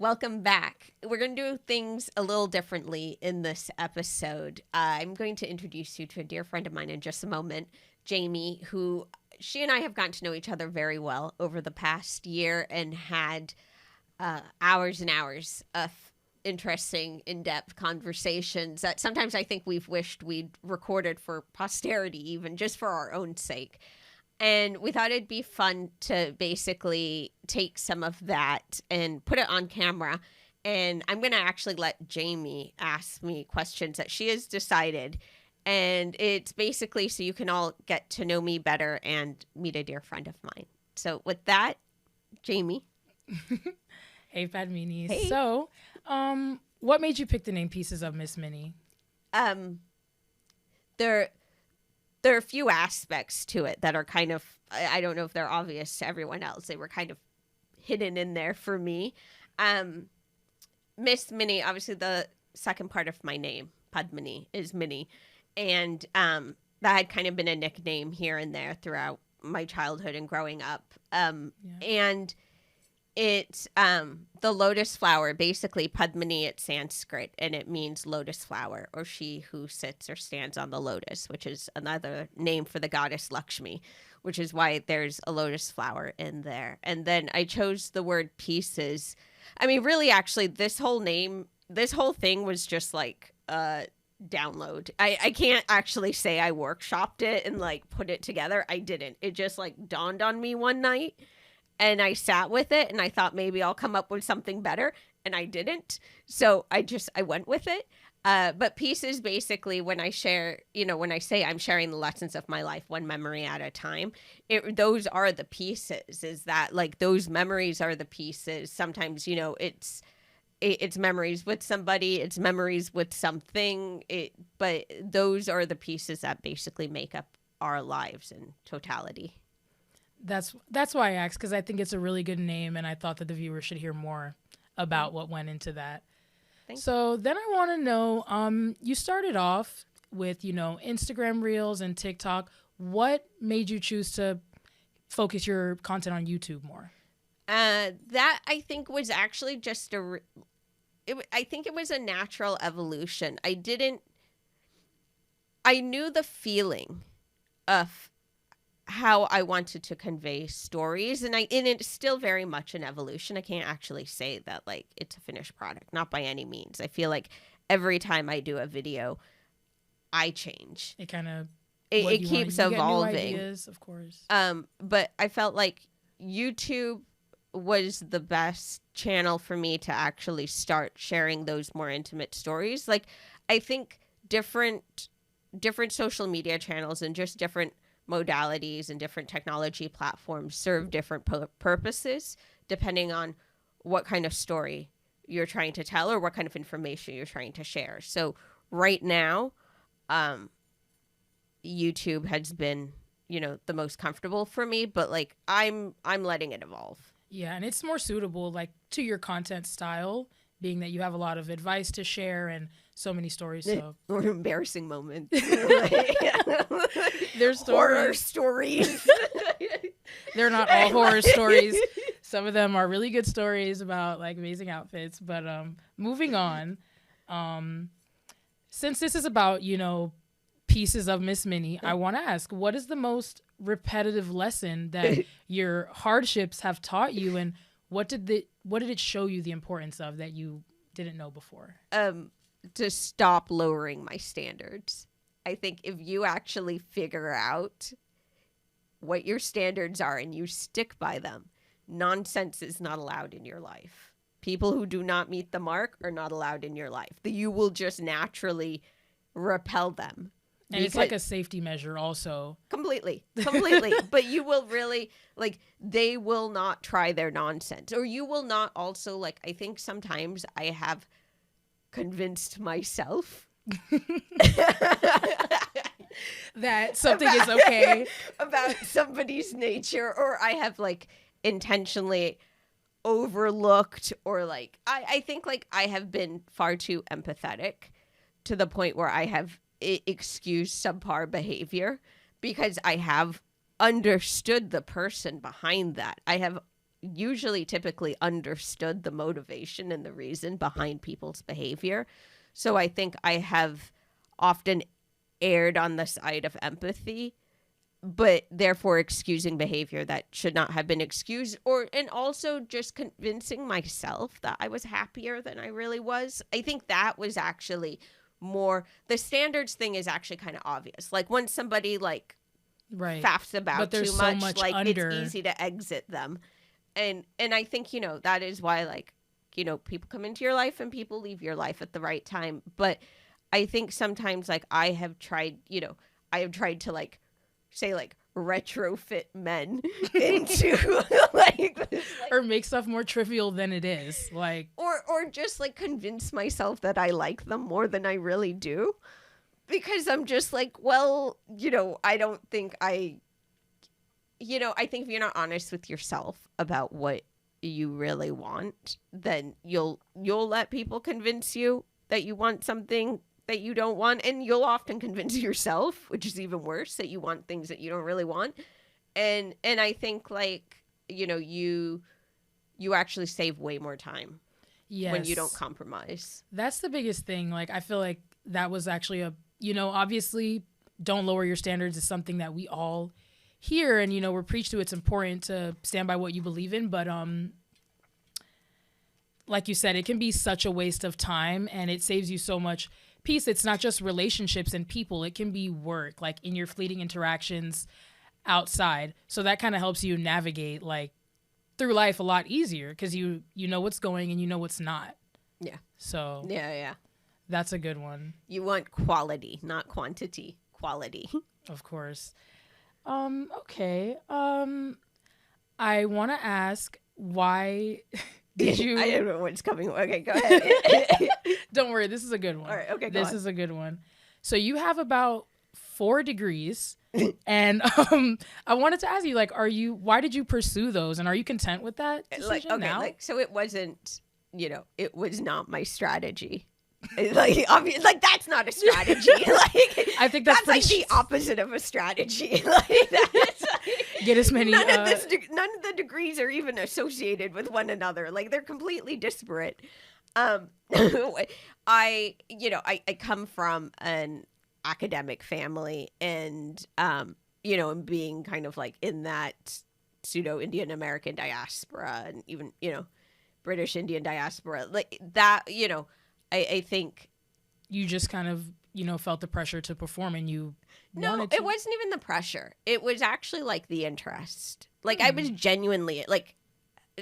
Welcome back. We're going to do things a little differently in this episode. I'm going to introduce you to a dear friend of mine in just a moment, Jamie, who she and I have gotten to know each other very well over the past year and had hours and hours of interesting, in-depth conversations that sometimes I think we've wished we'd recorded for posterity, even just for our own sake. And we thought it'd be fun to basically take some of that and put it on camera. And I'm going to actually let Jamie ask me questions that she has decided. And it's basically so you can all get to know me better and meet a dear friend of mine. So with that, Jamie. Hey, Padmini. Hey. So, what made you pick the name Pieces of Miss Minnie? There are a few aspects to it that are kind of, I don't know if they're obvious to everyone else. They were kind of hidden in there for me. Miss Minnie, obviously the second part of my name, Padmini, is Minnie. And that had kind of been a nickname here and there throughout my childhood and growing up. And it's the lotus flower, basically Padmini, it's Sanskrit, and it means lotus flower, or she who sits or stands on the lotus, which is another name for the goddess Lakshmi, which is why there's a lotus flower in there. And then I chose the word pieces. I mean, really, actually, this whole thing was just like download. I can't actually say I workshopped it and like put it together. I didn't. It just like dawned on me one night. And I sat with it and I thought maybe I'll come up with something better, and I didn't. So I went with it. But pieces, basically, when I share, when I say I'm sharing the lessons of my life, one memory at a time, those are the pieces. Is that like those memories are the pieces. Sometimes, it's memories with somebody, it's memories with something. But those are the pieces that basically make up our lives in totality. That's why I asked, because I think it's a really good name, and I thought that the viewers should hear more about what went into that. So then I want to know, you started off with, Instagram Reels and TikTok. What made you choose to focus your content on YouTube more? That I think was actually just I think it was a natural evolution. I knew the feeling of how I wanted to convey stories, and it's still very much an evolution. I can't actually say that like it's a finished product, not by any means. I feel like every time I do a video, I change. It kind of it keeps evolving. Get new ideas, of course. But I felt like YouTube was the best channel for me to actually start sharing those more intimate stories. Like I think different social media channels and just different modalities and different technology platforms serve different purposes depending on what kind of story you're trying to tell or what kind of information you're trying to share. So right now, YouTube has been, the most comfortable for me, but like I'm letting it evolve. Yeah, and it's more suitable like to your content style, being that you have a lot of advice to share and so many stories. So or embarrassing moments. There's horror stories. They're not all horror stories. Some of them are really good stories about like amazing outfits. But moving on, since this is about, Pieces of Miss Minnie, I want to ask, what is the most repetitive lesson that your hardships have taught you, and what did it show you the importance of that you didn't know before? To stop lowering my standards. I think if you actually figure out what your standards are and you stick by them, nonsense is not allowed in your life. People who do not meet the mark are not allowed in your life. You will just naturally repel them. And it's like a safety measure also. Completely. But you will really, like, they will not try their nonsense. Or you will not also, like, I think sometimes I have convinced myself that something is okay about somebody's nature, or I have, like, intentionally overlooked, or, like, I think, like, I have been far too empathetic to the point where I have excuse subpar behavior because I have understood the person behind that. I have usually typically understood the motivation and the reason behind people's behavior. So I think I have often erred on the side of empathy, but therefore excusing behavior that should not have been excused, and also just convincing myself that I was happier than I really was. I think that was actually more, the standards thing is actually kind of obvious. Like when somebody like faffs about too much, like under. It's easy to exit them. And I think, you know, that is why, like, you know, people come into your life and people leave your life at the right time. But I think sometimes, like, I have tried to like say like retrofit men into like or make stuff more trivial than it is, like, or just like convince myself that I like them more than I really do, because I'm just like, well, you know, I think if you're not honest with yourself about what you really want, then you'll let people convince you that you want something that you don't want, and you'll often convince yourself, which is even worse, that you want things that you don't really want. And I think, like, you know, you actually save way more time when you don't compromise. That's the biggest thing. Like, I feel like that was actually obviously don't lower your standards is something that we all hear, and, you know, we're preached to. It's important to stand by what you believe in, but like you said, it can be such a waste of time, and it saves you so much peace. It's not just relationships and people. It can be work, like in your fleeting interactions outside. So that kind of helps you navigate like through life a lot easier, because you know what's going and you know what's not. Yeah. So yeah. That's a good one. You want quality, not quantity. Quality. Of course. Okay. I want to ask, why did you... I don't know what's coming. Okay, go ahead. Don't worry. This is a good one. All right, okay, go on. Is a good one. So you have about 4 degrees, and I wanted to ask you, like, why did you pursue those, and are you content with that decision now? So it wasn't, you know, it was not my strategy. Like, obviously, like, that's not a strategy. Like, I think that's like the opposite of a strategy. Like, that's get as many. None of the degrees are even associated with one another. Like, they're completely disparate. I come from an academic family, and you know, and being kind of like in that pseudo Indian American diaspora, and even, you know, British Indian diaspora, like that, you know. I think you just kind of, you know, felt the pressure to perform, and you wanted to. It wasn't even the pressure. It was actually like the interest. Like I was genuinely like,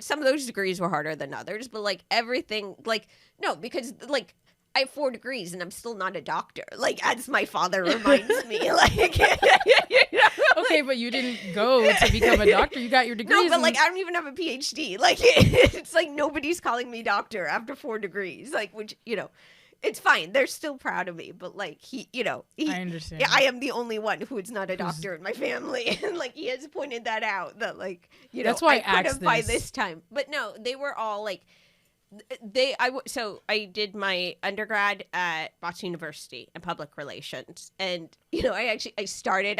some of those degrees were harder than others, but like everything, like, no, because like I have 4 degrees and I'm still not a doctor. Like, as my father reminds me, like, you know, okay, but you didn't go to become a doctor. You got your degrees. No, but like, I don't even have a PhD. Like, it's like nobody's calling me doctor after 4 degrees. Like, which, you know, it's fine. They're still proud of me. But like, I understand. I am the only one who is not a doctor in my family, and like, he has pointed that out. That, like, you know, that's why I could have by this time. But no, they were all like. So I did my undergrad at Boston University in public relations, and, you know, I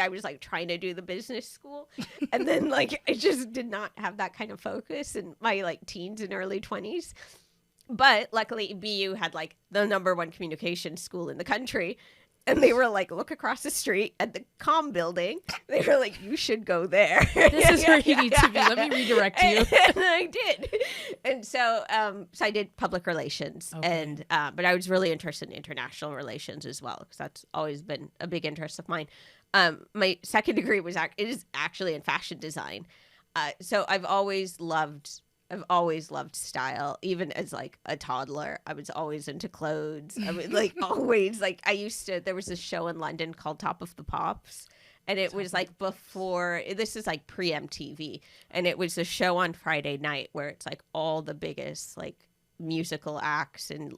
was like trying to do the business school, and then like I just did not have that kind of focus in my like teens and early 20s. But luckily BU had like the #1 communication school in the country. And they were like, look across the street at the comm building. They were like, you should go there. This is where you need to be. Let me redirect you. And I did. And so I did public relations. Okay. And but I was really interested in international relations as well, because that's always been a big interest of mine. My second degree is actually in fashion design. So I've always loved style. Even as like a toddler, I was always into clothes. I was like always like, there was a show in London called Top of the Pops, and it was like before, this is like pre-MTV, and it was a show on Friday night where it's like all the biggest like musical acts in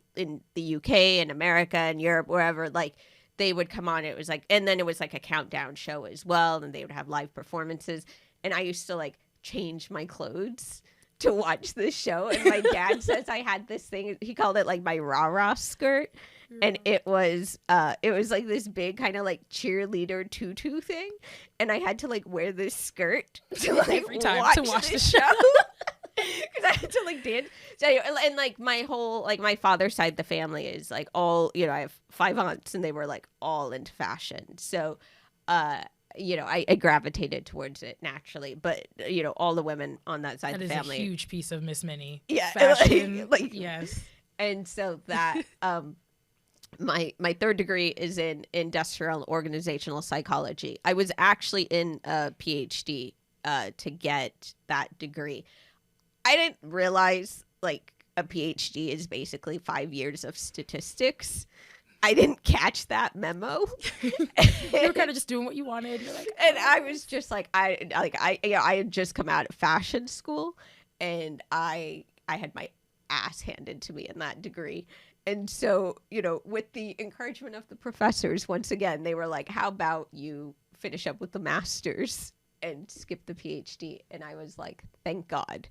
the UK and America and Europe, wherever, like they would come on. It was like, and then it was like a countdown show as well, and they would have live performances, and I used to like change my clothes to watch this show. And my dad says I had this thing, he called it like my rah-rah skirt, and it was like this big kind of like cheerleader tutu thing, and I had to like wear this skirt to like every time watch to watch the show. because I had to like dance. So, and like my whole, like my father's side of the family is like all, you know, I have 5 aunts and they were like all into fashion. So, you know, I gravitated towards it naturally. But, you know, all the women on that side of the family. That is a huge piece of Miss Minnie. Yeah. Fashion. Like, yes. And so that, my third degree is in industrial and organizational psychology. I was actually in a PhD to get that degree. I didn't realize like a PhD is basically 5 years of statistics. I didn't catch that memo. You were kind of just doing what you wanted. You're like, and I was just like, I had just come out of fashion school, and I had my ass handed to me in that degree. And so, you know, with the encouragement of the professors, once again, they were like, how about you finish up with the master's and skip the PhD? And I was like, thank God.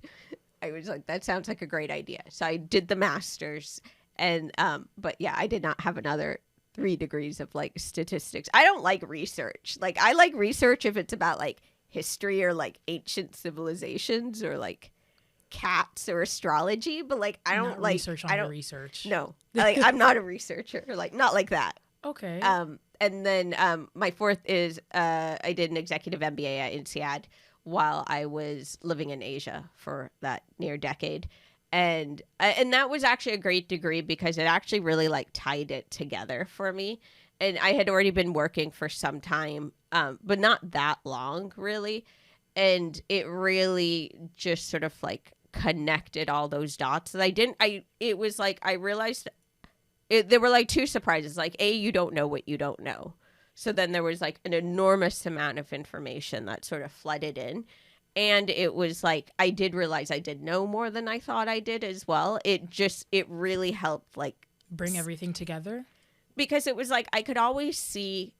I was like, that sounds like a great idea. So I did the master's. And, but yeah, I did not have another 3 degrees of like statistics. I don't like research. Like, I like research if it's about like history or like ancient civilizations or like cats or astrology, but like I don't like research on I don't research. No, like I'm not a researcher, like not like that. Okay. And then my fourth is I did an executive MBA at INSEAD while I was living in Asia for that near decade, and that was actually a great degree because it actually really like tied it together for me. And I had already been working for some time, but not that long really, and it really just sort of like connected all those dots that it was like I realized there were like 2 surprises. Like, A, you don't know what you don't know. So then there was like an enormous amount of information that sort of flooded in. And it was like, I did realize I did know more than I thought I did as well. It really helped like bring everything together. Because it was like, I could always see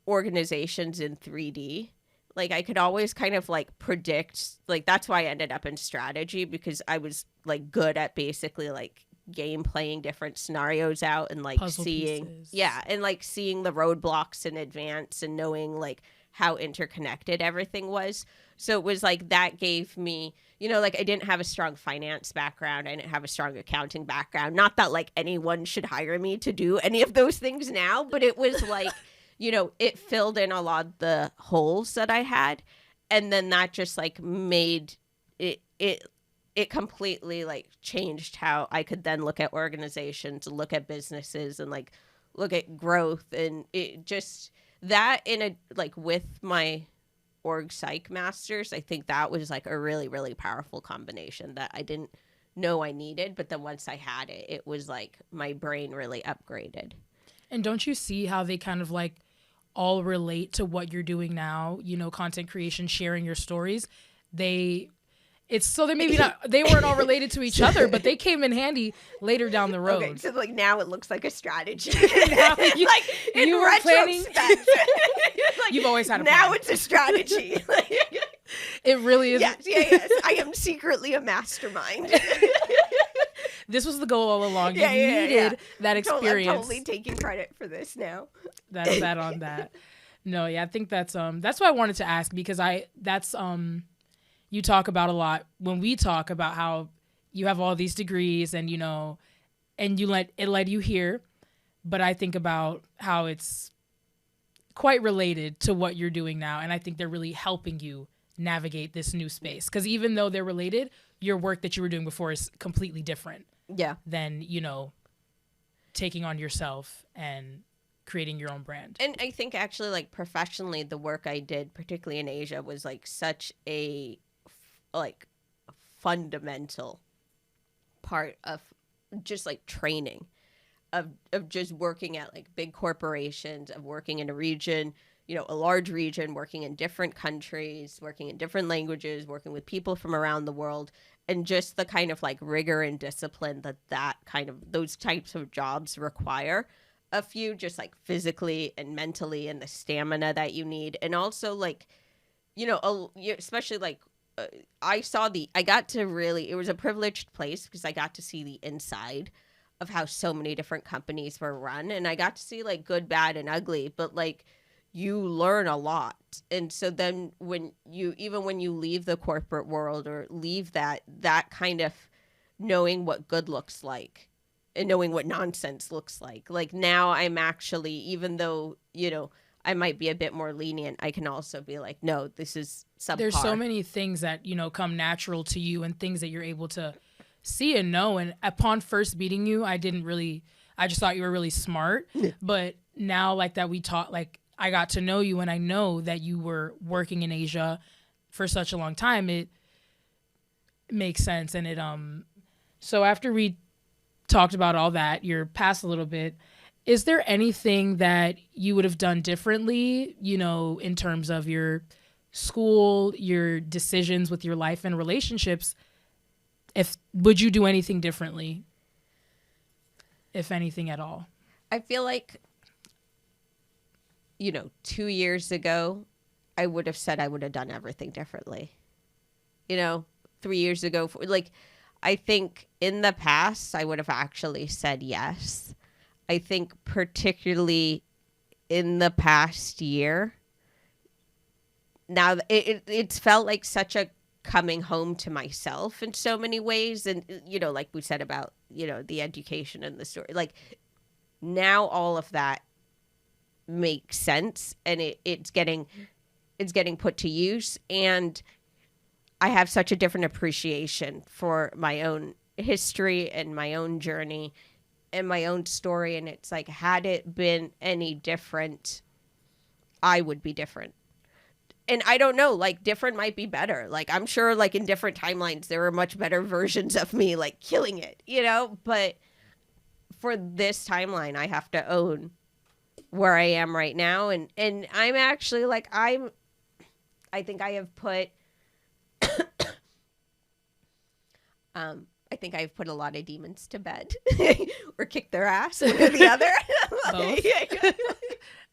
organizations in 3D. Like I could always kind of like predict, like that's why I ended up in strategy, because I was like good at basically like game playing different scenarios out and like puzzle seeing pieces. Yeah, and like seeing the roadblocks in advance and knowing like how interconnected everything was. So it was like that gave me, you know, like I didn't have a strong finance background, I didn't have a strong accounting background, not that like anyone should hire me to do any of those things now, but it was like you know, it filled in a lot of the holes that I had. And then that just like made it completely like changed how I could then look at organizations and look at businesses and like look at growth. And it just that in a like with my org psych masters, I think that was like a really, really powerful combination that I didn't know I needed. But then once I had it, it was like my brain really upgraded. And don't you see how they kind of like all relate to what you're doing now, you know, content creation, sharing your stories? They maybe not, they weren't all related to each other, but they came in handy later down the road. Okay, so like now it looks like a strategy. Now like in you were retrospect. planning. Like, you've always had a now plan. it's a strategy. It really is. Yes. I am secretly a mastermind. This was the goal all along. You needed that experience. I'm totally taking credit for this now. That's that on that. No, yeah, I think that's what I wanted to ask, because you talk about a lot when we talk about how you have all these degrees and, you know, and it led you here. But I think about how it's quite related to what you're doing now. And I think they're really helping you navigate this new space. Because even though they're related, your work that you were doing before is completely different. Yeah. Than, you know, taking on yourself and creating your own brand. And I think actually like professionally, the work I did, particularly in Asia, was like such a like fundamental part of just like training of just working at like big corporations, of working in a region, you know, a large region, working in different countries, working in different languages, working with people from around the world, and just the kind of like rigor and discipline that kind of those types of jobs require of you, just like physically and mentally, and the stamina that you need. And also like, you know, especially like I got to really, it was a privileged place because I got to see the inside of how so many different companies were run, and I got to see like good, bad, and ugly. But like, you learn a lot. And so then when you leave the corporate world or leave that kind of knowing what good looks like and knowing what nonsense looks like now I'm actually, even though, I might be a bit more lenient, I can also be like, no, this is subpar. There's so many things that, come natural to you and things that you're able to see and know. And upon first meeting you, I just thought you were really smart. But now, like, that we talk, like, I got to know you and I know that you were working in Asia for such a long time. It makes sense. And so after we talked about all that, your past a little bit, is there anything that you would have done differently, in terms of your school, your decisions with your life and relationships? Would you do anything differently, if anything at all? I feel like, 2 years ago, I would have said I would have done everything differently. 3 years ago, I think in the past, I would have actually said yes. I think particularly in the past year, now it's felt like such a coming home to myself in so many ways. And, like we said about, the education and the story, like now all of that makes sense and it's getting put to use. And I have such a different appreciation for my own history and my own journey and my own story. And it's like, had it been any different, I would be different. And I don't know, like, different might be better. Like, I'm sure, like, in different timelines, there were much better versions of me, like, killing it, But for this timeline, I have to own where I am right now. And I'm actually, like, I think I have put... I think I've put a lot of demons to bed or kicked their ass, one or the other. Both.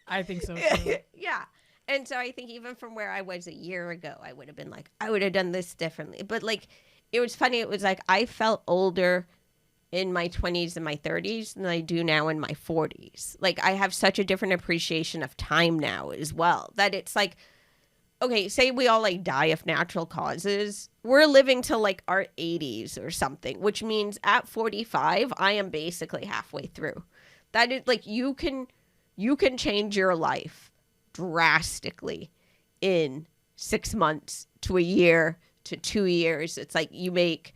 I think so too. Yeah. And so I think even from where I was a year ago, I would have been like, I would have done this differently. But like, it was funny. It was like, I felt older in my 20s and my 30s than I do now in my 40s. Like, I have such a different appreciation of time now as well, that it's like, okay, say we all like die of natural causes. We're living till like our 80s or something, which means at 45, I am basically halfway through. That is like, you can change your life drastically in 6 months to a year to 2 years. It's like you make,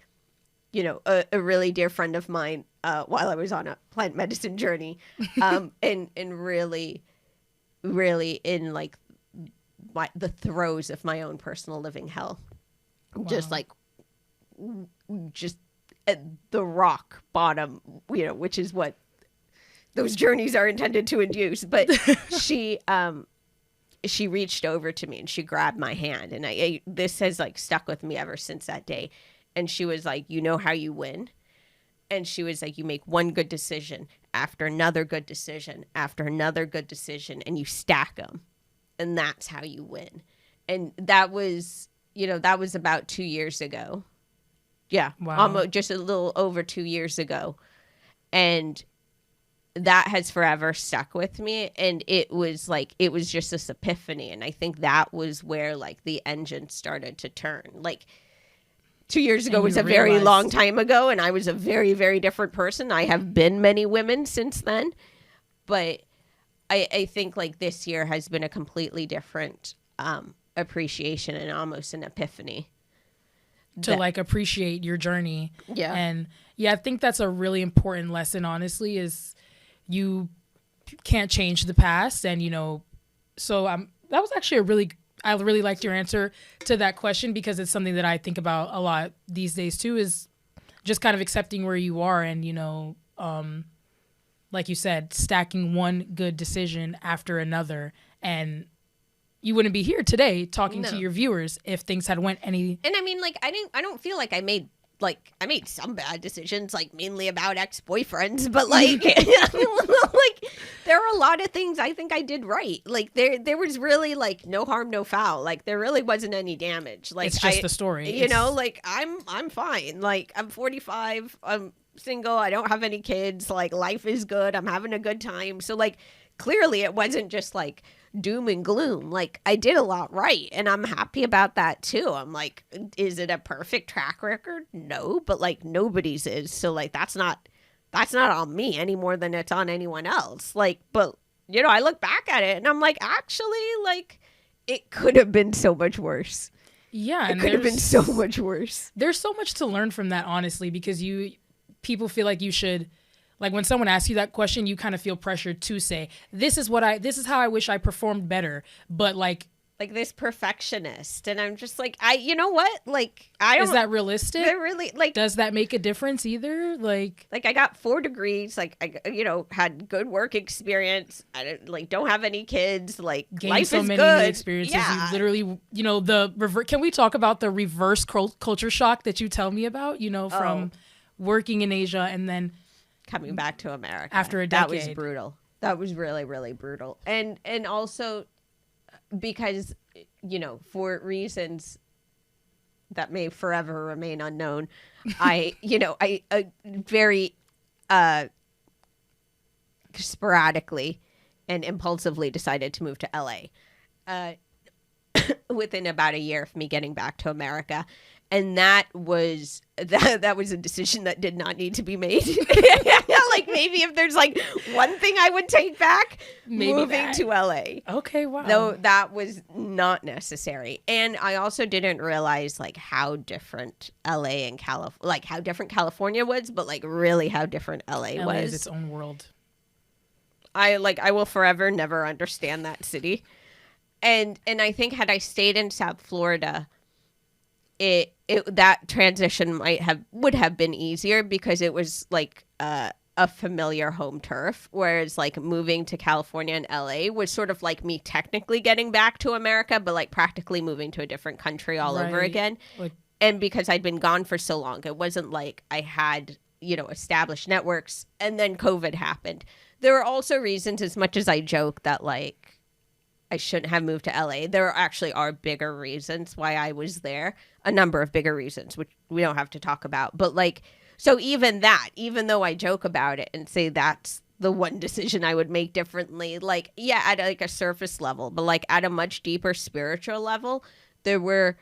a really dear friend of mine while I was on a plant medicine journey and really, really in like the throes of my own personal living hell. Wow. Just at the rock bottom, which is what those journeys are intended to induce. But she reached over to me and she grabbed my hand, and this has like stuck with me ever since that day. And she was like, you know how you win? And she was like, you make one good decision after another good decision after another good decision, and you stack them. And that's how you win. And that was, that was about 2 years ago. Yeah. Wow. Almost just a little over 2 years ago. And that has forever stuck with me. And it was just this epiphany. And I think that was where like the engine started to turn. Like 2 years ago was a very long time ago. And I was a very, very different person. I have been many women since then. But I think like this year has been a completely different appreciation and almost an epiphany. To like appreciate your journey. Yeah. And yeah, I think that's a really important lesson, honestly, is you can't change the past. And, so that was actually I really liked your answer to that question, because it's something that I think about a lot these days too, is just kind of accepting where you are and, like you said, stacking one good decision after another. And you wouldn't be here today talking to your viewers if things had went any. And I mean, like, I don't feel like I made some bad decisions, like mainly about ex-boyfriends, but like, like there were a lot of things I think I did right. Like there was really like no harm, no foul. Like there really wasn't any damage. Like it's just the story, like I'm fine. Like I'm 45. I'm single. I don't have any kids. Like life is good. I'm having a good time. So like clearly it wasn't just like doom and gloom. Like, I did a lot right, and I'm happy about that too. I'm like, is it a perfect track record? No, but like nobody's is. So like that's not on me any more than it's on anyone else. Like, but you know, I look back at it and I'm like, actually, like, it could have been so much worse. Yeah, it could have been so much worse. There's so much to learn from that, honestly, because people feel like you should, like when someone asks you that question, you kind of feel pressured to say, this is how I wish I performed better. But like this perfectionist. And I'm just like, you know what? Like, I don't. Is that realistic? They're really like. Does that make a difference either? Like I got 4 degrees. Like, I, you know, had good work experience. I don't have any kids. Like, life so is many good. New experiences. Yeah. You literally, you know, can we talk about the reverse culture shock that you tell me about, you know, from working in Asia and then coming back to America after a decade? That was brutal. That was really, really brutal. And also because, you know, for reasons that may forever remain unknown, I very sporadically and impulsively decided to move to LA within about a year of me getting back to America. And that was a decision that did not need to be made. Like, maybe if there's like one thing I would take back, maybe moving to LA. Okay, wow. Though that was not necessary. And I also didn't realize like how different LA and like how different California was, but like really how different LA was. Is its own world. I will forever never understand that city. And I think had I stayed in South Florida, that transition would have been easier because it was like a familiar home turf, whereas like moving to California and LA was sort of like me technically getting back to America, but like practically moving to a different country all over again. And because I'd been gone for so long, it wasn't like I had, you know, established networks, and then COVID happened. There were also reasons, as much as I joke that like I shouldn't have moved to LA, there actually are bigger reasons why I was there. A number of bigger reasons, which we don't have to talk about. But like, so even though I joke about it and say that's the one decision I would make differently, like, yeah, at like a surface level, but like at a much deeper spiritual level, there were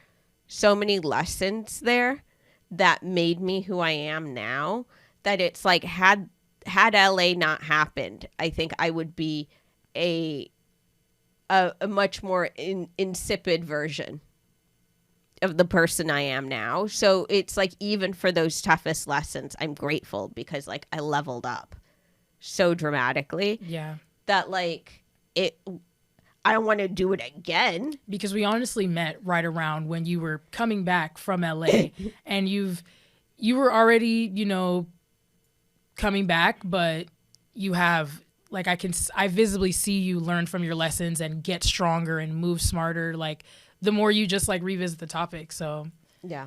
so many lessons there that made me who I am now, that it's like, had LA not happened, I think I would be a much more insipid version of the person I am now. So it's like, even for those toughest lessons, I'm grateful because like I leveled up so dramatically. Yeah. That like I don't want to do it again. Because we honestly met right around when you were coming back from LA and you were already, you know, coming back, but you have like, I visibly see you learn from your lessons and get stronger and move smarter. Like the more you just like revisit the topic. So yeah,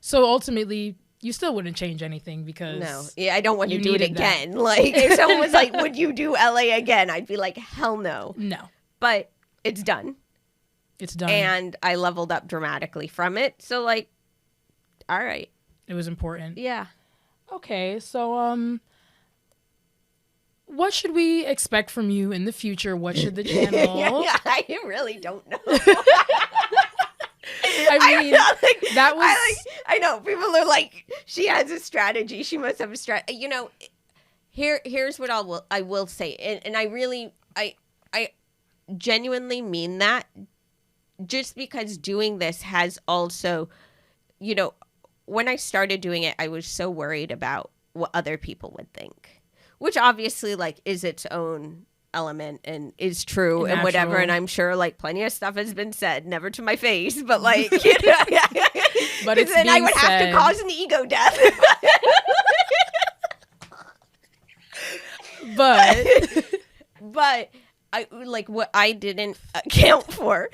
so ultimately you still wouldn't change anything because I don't want to do it again. That. Like if someone was like, would you do LA again? I'd be like, hell no. No. But it's done. It's done. And I leveled up dramatically from it. So like, all right. It was important. Yeah. Okay. So, what should we expect from you in the future? What should the channel... I really don't know. I mean, that was... I know. People are like, she has a strategy. She must have a strategy. You know, here's what I will say. And I genuinely mean that, just because doing this has also, you know, when I started doing it, I was so worried about what other people would think. Which obviously, like, is its own element and is true and whatever. And I'm sure, like, plenty of stuff has been said, never to my face, but, like, you know. But it's then I would have to cause an ego death. But I like, what I didn't account for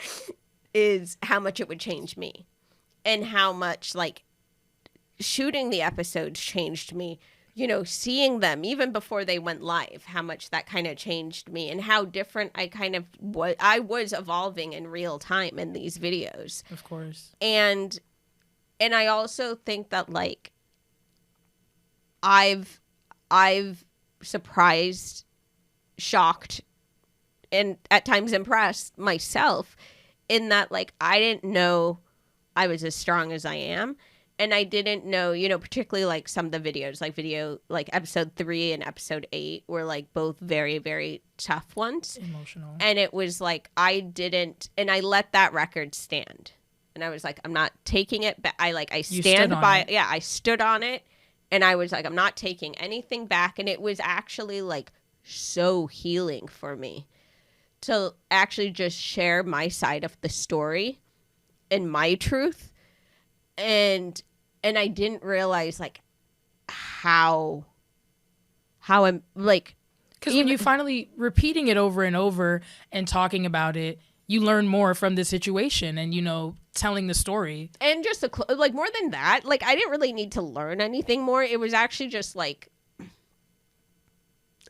is how much it would change me. And how much, like, shooting the episodes changed me. You know, seeing them even before they went live, how much that kind of changed me and how different I was evolving in real time in these videos. Of course. And I also think that like I've surprised, shocked, and at times impressed myself in that, like, I didn't know I was as strong as I am. And I didn't know, particularly like some of the videos, like episode 3 and episode 8 were like both very, very tough ones. Emotional. And it was like, I let that record stand. And I was like, I'm not taking it back. I stood on it. And I was like, I'm not taking anything back. And it was actually like so healing for me to actually just share my side of the story and my truth. And I didn't realize like how I'm like, because when you finally repeating it over and over and talking about it, you learn more from the situation and telling the story. And just like more than that, like I didn't really need to learn anything more. It was actually just like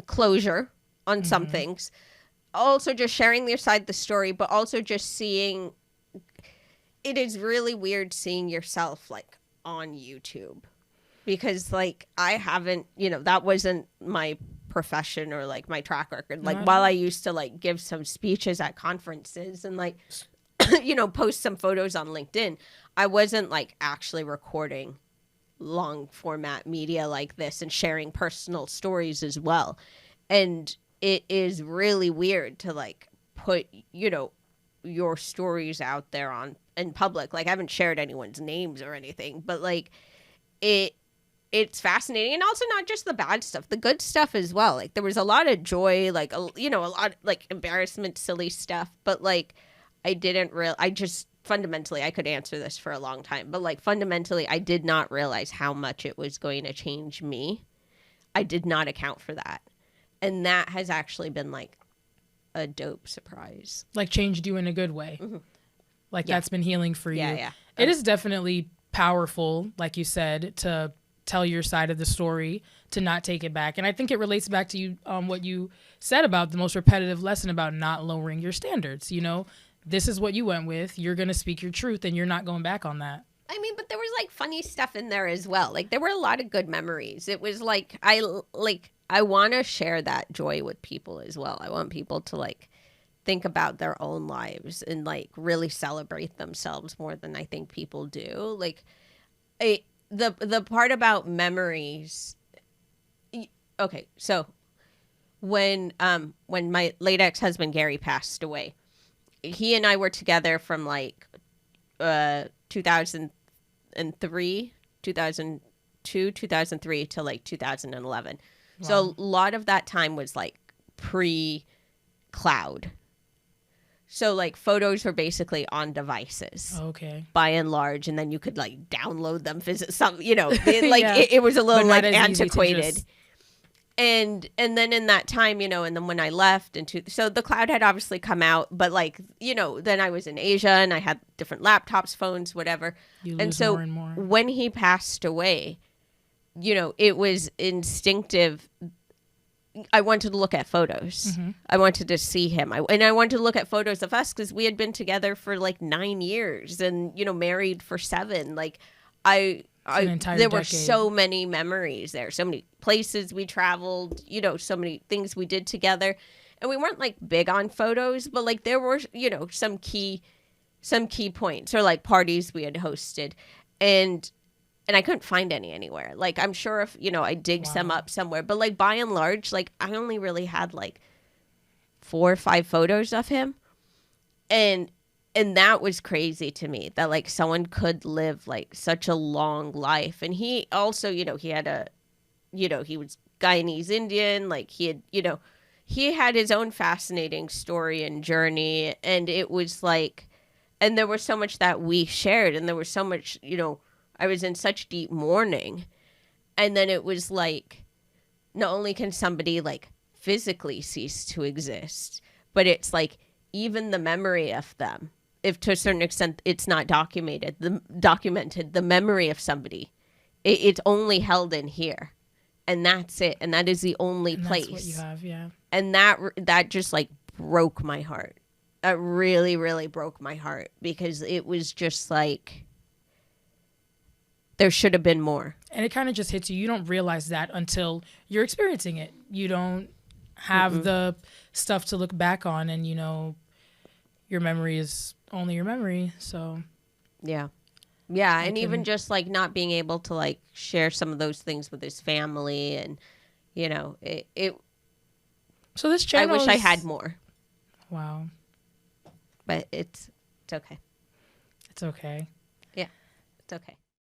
closure on some things. Also just sharing their side of the story, but also just seeing. It is really weird seeing yourself like on YouTube because like I haven't, that wasn't my profession or like my track record. Like while I used to like give some speeches at conferences and like, post some photos on LinkedIn, I wasn't like actually recording long format media like this and sharing personal stories as well. And it is really weird to like put, your stories out there in public. Like I haven't shared anyone's names or anything, but like it's fascinating. And also not just the bad stuff, the good stuff as well. Like there was a lot of joy, like a lot like embarrassment, silly stuff, but like I just fundamentally, I could answer this for a long time, but like fundamentally I did not realize how much it was going to change me. I did not account for that. And that has actually been like a dope surprise. Like changed you in a good way. Mm-hmm. Like that's been healing for you. Yeah. It is definitely powerful, like you said, to tell your side of the story, to not take it back. And I think it relates back to you, what you said about the most repetitive lesson about not lowering your standards. This is what you went with. You're going to speak your truth and you're not going back on that. I mean, but there was like funny stuff in there as well. Like there were a lot of good memories. It was like, I want to share that joy with people as well. I want people to like think about their own lives and like really celebrate themselves more than I think people do. Like the part about memories. Okay. So when my late ex-husband, Gary, passed away, he and I were together from like, 2003, 2002, 2003 to like 2011. Wow. So a lot of that time was like pre-cloud. So like photos were basically on devices. Okay. By and large, and then you could like download them, visit some, it was a little like antiquated. And then in that time, and then when I left so the cloud had obviously come out, but like, then I was in Asia and I had different laptops, phones, whatever. You lose more and more. When he passed away, it was instinctive. I wanted to look at photos. Mm-hmm. I wanted to see him. And I wanted to look at photos of us because we had been together for like 9 years and, married for 7. Like there were so many memories there, so many places we traveled, so many things we did together. And we weren't like big on photos, but like there were, some key points or like parties we had hosted. And I couldn't find any anywhere. Like I'm sure if, I dig some up somewhere, but like by and large, like I only really had like 4 or 5 photos of him. And that was crazy to me that like someone could live like such a long life. And he also, he had he was Guyanese Indian. Like he had, he had his own fascinating story and journey. And it was like, and there was so much that we shared and there was so much, I was in such deep mourning. And then it was like, not only can somebody like physically cease to exist, but it's like even the memory of them, if to a certain extent it's not documented, the memory of somebody, it's only held in here. And that's it. And that is the only place. That's what you have, yeah. And that just like broke my heart. That really, really broke my heart because it was just like, there should have been more. And it kind of just hits you. You don't realize that until you're experiencing it. You don't have the stuff to look back on, and you know, your memory is only your memory. So yeah. And even just like not being able to like share some of those things with his family, and you know, it so this channel, I wish I had more. Wow. But it's okay. It's okay. Yeah, it's okay.